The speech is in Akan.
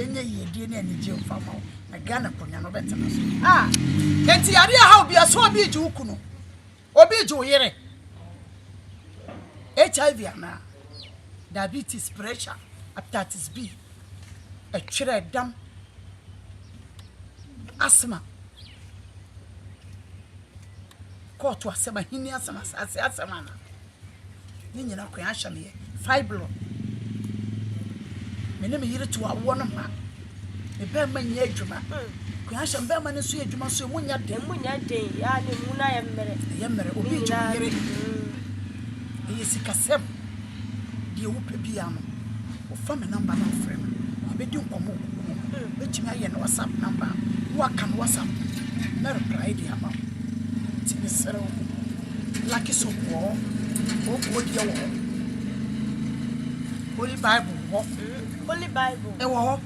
enye yedie na ani je mfama na Ghana konya no betena so enti yare ha obi aso obi ji ukunu obi ji oyere HIV ana diabetes pressure hepatitis B a chere dam asthma ko to asema hini asema asema na ni nyina ko Ayisha me fibro me me yire to awo no ma e be ma nya adwuma ko Ayisha be ma ne so adwuma so munya den ya ne mu na ye mere obi ju yire e sikasem die wo pe bia no o fa me number na frɛ me e be di nkomo be timi aye na WhatsApp number wo kan WhatsApp na reply dia ma ti be sere wo lucky so wo o dia wo Holy Bible wo Holy Bible e wo